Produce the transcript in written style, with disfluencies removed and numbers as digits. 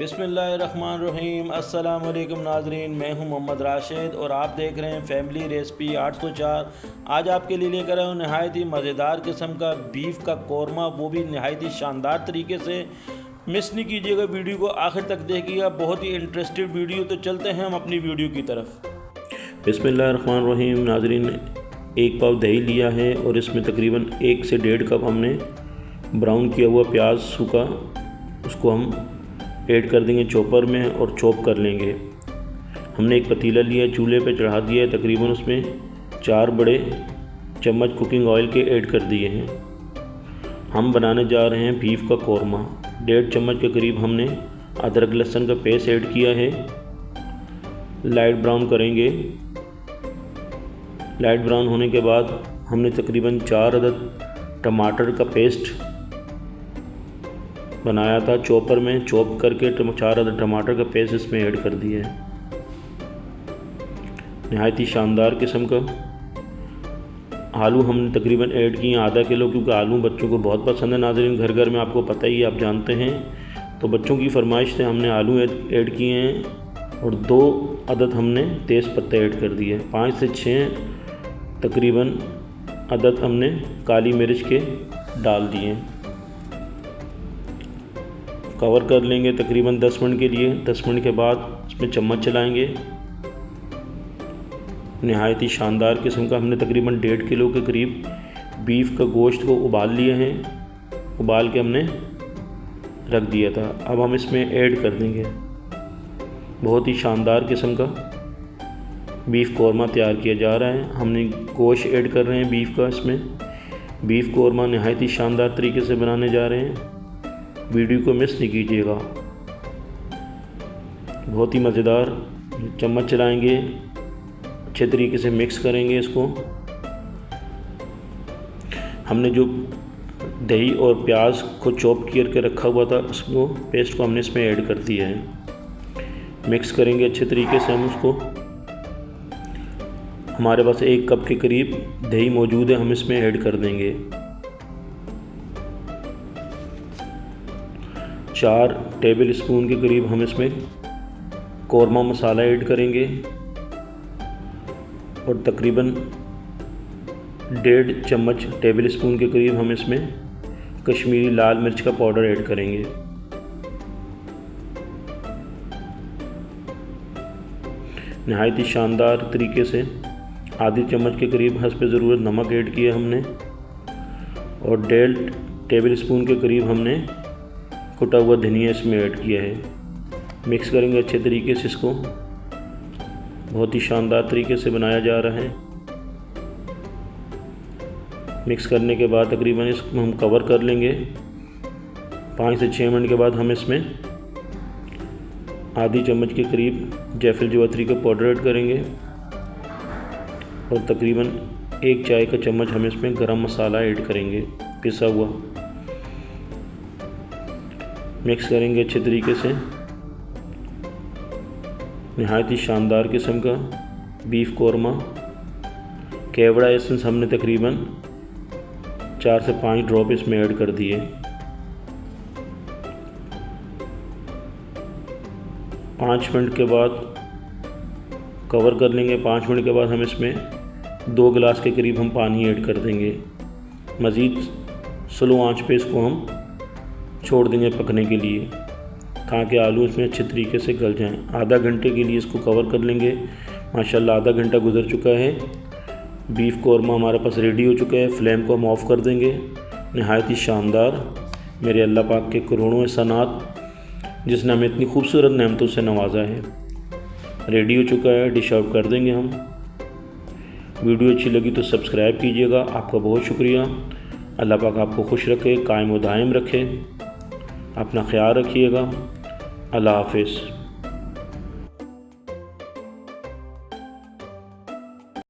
बिस्मिल्लाहिर्रहमानिर्रहीम। अस्सलाम वालेकुम नाजरीन, मैं हूं मोहम्मद राशिद और आप देख रहे हैं फैमिली रेसिपी 804। आज आपके लिए लेकर आया हूं नहायत ही मज़ेदार किस्म का बीफ का कौरमा, वो भी नहायत ही शानदार तरीके से। मिस नहीं कीजिएगा, वीडियो को आखिर तक देखिएगा, बहुत ही इंटरेस्टेड वीडियो। तो चलते हैं हम अपनी वीडियो की तरफ। बिस्मिल्लाहिर्रहमानिर्रहीम नाजरीन, एक पाव दही लिया है और इसमें तकरीबन 1 से 1.5 कप हमने ब्राउन किया हुआ प्याज सूखा, उसको हम ऐड कर देंगे चॉपर में और चॉप कर लेंगे। हमने एक पतीला लिया, चूल्हे पे चढ़ा दिया है, तकरीबन उसमें 4 बड़े चम्मच कुकिंग ऑयल के ऐड कर दिए हैं। हम बनाने जा रहे हैं बीफ का कौरमा। 1.5 चम्मच के करीब हमने अदरक लहसुन का पेस्ट ऐड किया है, लाइट ब्राउन करेंगे। लाइट ब्राउन होने के बाद हमने तकरीबन 4 अदद टमाटर का पेस्ट बनाया था, चॉपर में चॉप करके 4 अदद टमाटर का पेस्ट इसमें ऐड कर दिया है। नहायत ही शानदार किस्म का आलू हमने तकरीबन ऐड किए आधा किलो, क्योंकि आलू बच्चों को बहुत पसंद है नाज़रीन, घर घर में आपको पता ही, आप जानते हैं। तो बच्चों की फरमाइश से हमने आलू ऐड किए हैं और 2 अदद हमने तेज़ पत्ता ऐड कर दिए। 5 से 6 तकरीबन अदद हमने काली मिर्च के डाल दिए। कवर कर लेंगे तकरीबन 10 मिनट के लिए। 10 मिनट के बाद इसमें चम्मच चलाएंगे। नहायत ही शानदार किस्म का हमने तकरीबन 1.5 किलो के करीब बीफ का गोश्त को उबाल लिए हैं, उबाल के हमने रख दिया था। अब हम इसमें ऐड कर देंगे। बहुत ही शानदार किस्म का बीफ कौरमा तैयार किया जा रहा है। हमने गोश्त ऐड कर रहे हैं बीफ का इसमें। बीफ कौरमा नहायत ही शानदार तरीके से बनाने जा रहे हैं, वीडियो को मिस नहीं कीजिएगा। बहुत ही मज़ेदार। चम्मच चलाएंगे, अच्छे तरीके से मिक्स करेंगे इसको। हमने जो दही और प्याज को चॉप करके रखा हुआ था, उसको पेस्ट को हमने इसमें ऐड कर दिया है। मिक्स करेंगे अच्छे तरीके से हम उसको। हमारे पास 1 कप के करीब दही मौजूद है, हम इसमें ऐड कर देंगे। 4 टेबल स्पून के करीब हम इसमें कौरमा मसाला ऐड करेंगे और तकरीबन 1.5 चम्मच टेबल स्पून के करीब हम इसमें कश्मीरी लाल मिर्च का पाउडर ऐड करेंगे। नहायत ही शानदार तरीके से आधी चम्मच के करीब हस्ब ज़रूरत नमक ऐड किया हमने और 1.5 टेबल स्पून के करीब हमने कुटा हुआ धनिया इसमें ऐड किया है। मिक्स करेंगे अच्छे तरीके से इसको। बहुत ही शानदार तरीके से बनाया जा रहा है। मिक्स करने के बाद तकरीबन इसको हम कवर कर लेंगे। 5 से 6 मिनट के बाद हम इसमें आधी चम्मच के करीब जायफल जावित्री का पाउडर ऐड करेंगे और तकरीबन 1 चाय का चम्मच हम इसमें गरम मसाला ऐड करेंगे पिसा हुआ। मिक्स करेंगे अच्छे तरीके से। नहायत ही शानदार किस्म का बीफ कौरमा। केवड़ा एसेंस हमने तकरीबन 4 से 5 ड्रॉप इसमें ऐड कर दिए। 5 मिनट के बाद कवर कर लेंगे। 5 मिनट के बाद हम इसमें 2 गिलास के करीब हम पानी ऐड कर देंगे। मज़ीद स्लो आंच पे इसको हम छोड़ देंगे पकने के लिए, ताकि आलू इसमें अच्छे तरीके से गल जाएं। आधा घंटे के लिए इसको कवर कर लेंगे। माशाल्लाह आधा घंटा गुजर चुका है। बीफ कौरमा हमारे पास रेडी हो चुका है। फ्लेम को हम ऑफ़ कर देंगे। नहायत ही शानदार, मेरे अल्लाह पाक के करोड़ों एहसानात, जिसने हमें इतनी खूबसूरत नेमतों से नवाजा है, रेडी हो चुका है। डिश आउट कर देंगे हम। वीडियो अच्छी लगी तो सब्सक्राइब कीजिएगा। आपका बहुत शुक्रिया। अल्लाह पाक आपको खुश रखे, कायम व दायम रखे। अपना ख्याल रखिएगा। अल्लाह हाफ़िज़।